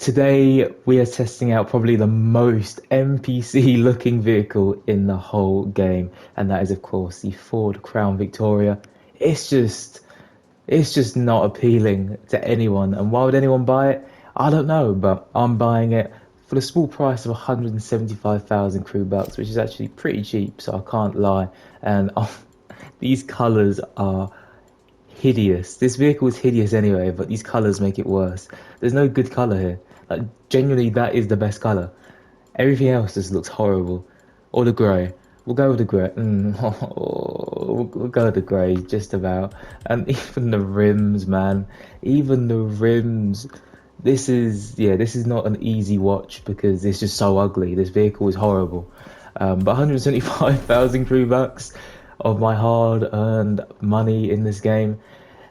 Today we are testing out probably the most NPC looking vehicle in the whole game, and that is of course the Ford Crown Victoria. It's just it's just not appealing to anyone, and why would anyone buy it? I don't know, but I'm buying it for the small price of 175,000 crew bucks, which is actually pretty cheap, so I can't lie. And these colors are hideous. This vehicle is hideous anyway, but these colors make it worse. There's no good color here. Like, genuinely, that is the best color. Everything else just looks horrible. Or the grey. We'll go with the grey. We'll go with the grey, just about. And even the rims, man. Even the rims. This is not an easy watch because it's just so ugly. This vehicle is horrible. But 175,000 crew bucks of my hard-earned money in this game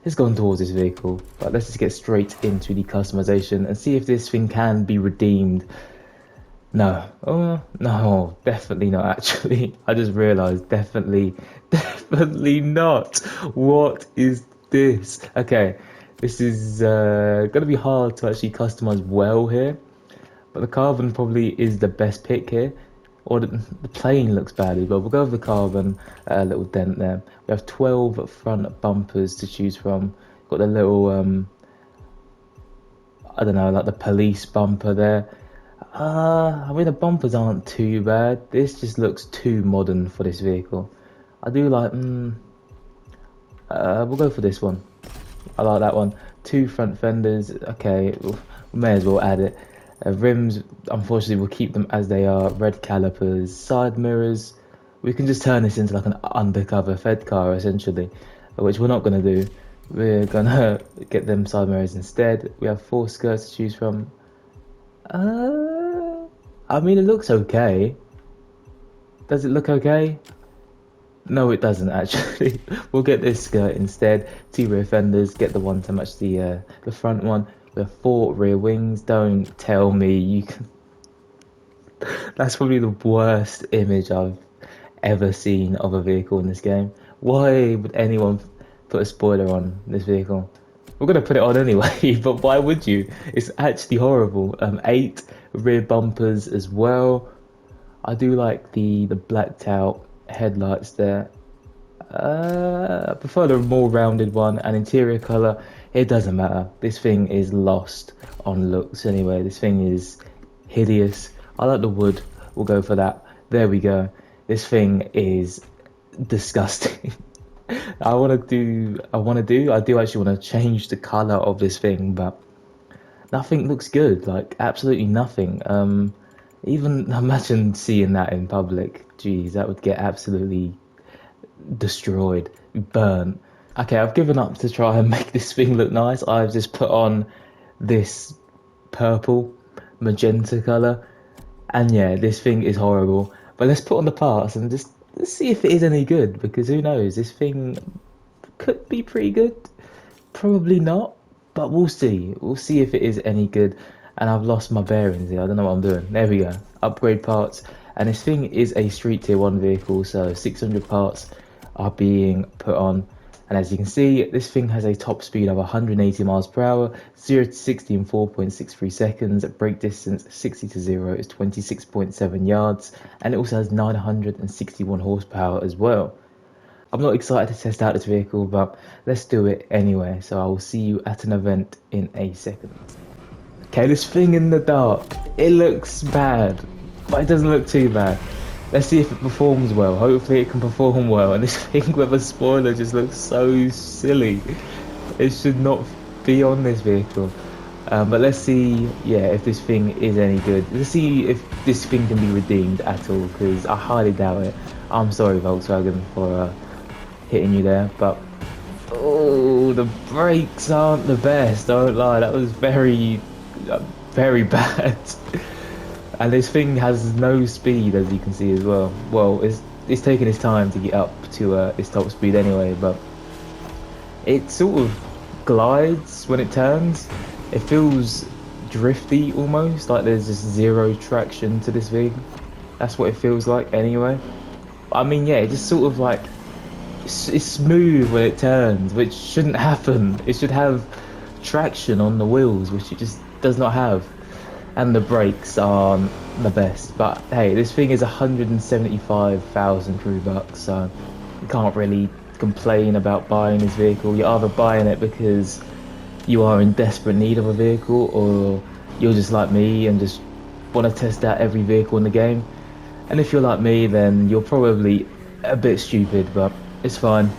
has gone towards this vehicle. But let's just get straight into the customization and see if this thing can be redeemed. No, no, definitely not. Actually, I just realized, definitely not. What is this? Okay, this is gonna be hard to actually customize well here, but the carbon probably is the best pick here. Or the plane looks bad as well. We'll go with the carbon, little dent there. We have 12 front bumpers to choose from. Got the little, I don't know, like the police bumper there. I mean, the bumpers aren't too bad. This just looks too modern for this vehicle. I do like, we'll go for this one. I like that one. Two front fenders. Okay, we may as well add it. Rims, unfortunately, we'll keep them as they are. Red calipers, side mirrors. We can just turn this into like an undercover Fed car, essentially, which we're not going to do. We're going to get them side mirrors instead. We have four skirts to choose from. I mean, it looks okay. Does it look okay? No, it doesn't actually. We'll get this skirt instead. Two rear fenders. Get the one to match the front one. We have four rear wings. Don't tell me you can. That's probably the worst image I've ever seen of a vehicle in this game. Why would anyone put a spoiler on this vehicle? We're gonna put it on anyway, but why would you? It's actually horrible. Eight rear bumpers as well. I do like the blacked out headlights there. I prefer the more rounded one. And interior color, it doesn't matter. This thing is lost on looks anyway. This thing is hideous. I like the wood. We'll go for that. There we go. This thing is disgusting. I do actually want to change the color of this thing, but nothing looks good. Like, absolutely nothing. Even imagine seeing that in public. Jeez, that would get absolutely destroyed, burnt. Okay, I've given up to try and make this thing look nice. I've just put on this purple magenta color, and yeah, this thing is horrible. But let's put on the parts and just let's see if it is any good, because who knows, this thing could be pretty good. Probably not, but we'll see. We'll see if it is any good. And I've lost my bearings here. I don't know what I'm doing. There we go. Upgrade parts. And this thing is a street tier 1 vehicle, so 600 parts are being put on. And as you can see, this thing has a top speed of 180 miles per hour, 0 to 60 in 4.63 seconds, brake distance 60 to 0 is 26.7 yards, and it also has 961 horsepower as well. I'm not excited to test out this vehicle, but let's do it anyway. So I will see you at an event in a second. Okay, this thing in the dark, it looks bad, but it doesn't look too bad. Let's see if it performs well. Hopefully it can perform well. And this thing with a spoiler just looks so silly. It should not be on this vehicle. But let's see, yeah, if this thing is any good. Let's see if this thing can be redeemed at all, because I highly doubt it. I'm sorry, Volkswagen, for hitting you there, but oh, the brakes aren't the best. Don't lie, that was very bad. And this thing has no speed, as you can see as well. Well, it's taking its time to get up to its top speed anyway, but it sort of glides when it turns. It feels drifty almost, like there's just zero traction to this thing. That's what it feels like anyway. I mean, yeah, it just sort of like it's smooth when it turns, which shouldn't happen. It should have traction on the wheels, which it just does not have. and the brakes aren't the best. But hey, this thing is 175,000 crew bucks, so you can't really complain about buying this vehicle. You're either buying it because you are in desperate need of a vehicle, or you're just like me and just want to test out every vehicle in the game. And if you're like me, then you're probably a bit stupid, but it's fine.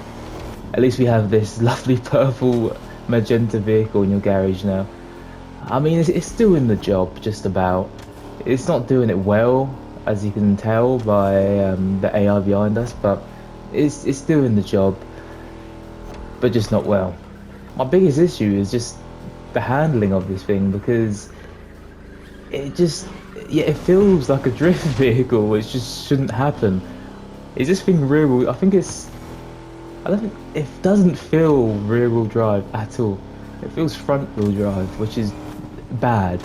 At least we have this lovely purple magenta vehicle in your garage now. I mean, it's doing the job, just about. It's not doing it well, as you can tell by the AI behind us, but it's doing the job, but just not well. My biggest issue is just the handling of this thing, because it just, yeah, it feels like a drift vehicle, which just shouldn't happen. Is this thing rear wheel? I don't think it doesn't feel rear wheel drive at all. It feels front wheel drive, which is bad.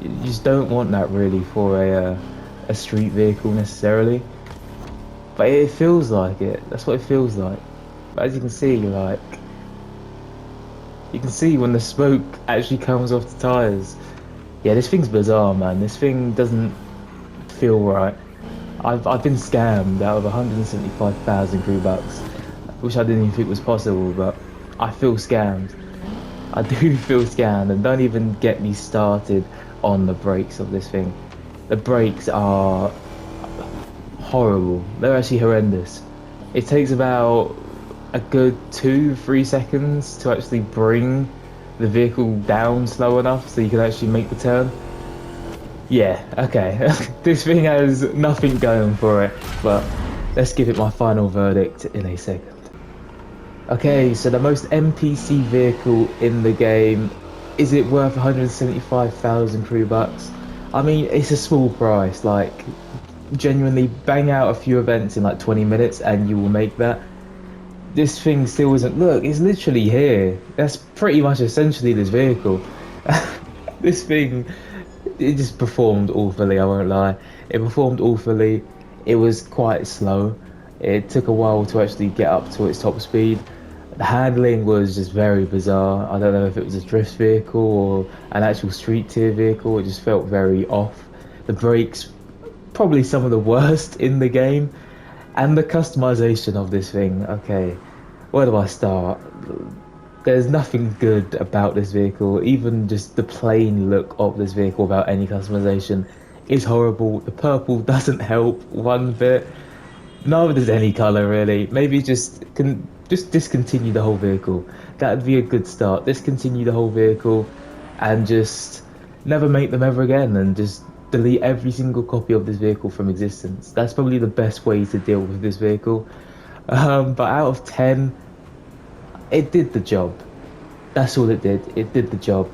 You just don't want that really for a street vehicle necessarily. But it feels like it. That's what it feels like. But as you can see, like, you can see when the smoke actually comes off the tires. Yeah, this thing's bizarre, man. This thing doesn't feel right. I've been scammed out of 175,000 crew bucks, which I didn't even think was possible, but I feel scammed. I do feel scammed, and don't even get me started on the brakes of this thing. The brakes are horrible. They're actually horrendous. It takes about a good 2-3 seconds to actually bring the vehicle down slow enough so you can actually make the turn. Yeah, okay. This thing has nothing going for it, but let's give it my final verdict in a second. Okay, so the most NPC vehicle in the game, is it worth 175,000 crew bucks? I mean, it's a small price. Like, genuinely bang out a few events in like 20 minutes and you will make that. This thing still isn't. Look, it's literally here. That's pretty much essentially this vehicle. This thing, it just performed awfully, I won't lie. It performed awfully. It was quite slow. It took a while to actually get up to its top speed. The handling was just very bizarre. I don't know if it was a drift vehicle or an actual street tier vehicle. It just felt very off. The brakes, probably some of the worst in the game. And the customization of this thing, okay, where do I start? There's nothing good about this vehicle. Even just the plain look of this vehicle without any customization is horrible. The purple doesn't help one bit. Neither does any colour really. Maybe just discontinue the whole vehicle. That would be a good start. Discontinue the whole vehicle and just never make them ever again, and just delete every single copy of this vehicle from existence. That's probably the best way to deal with this vehicle. But out of 10, it did the job. That's all it did. It did the job.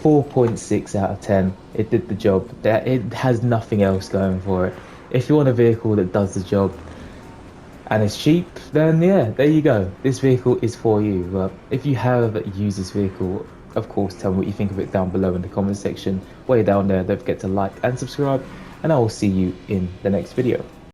4.6 out of 10. It did the job. It has nothing else going for it. If you want a vehicle that does the job and it's cheap, then yeah, there you go. This vehicle is for you. But if you have used this vehicle, of course, tell me what you think of it down below in the comment section. Way down there, don't forget to like and subscribe, and I will see you in the next video.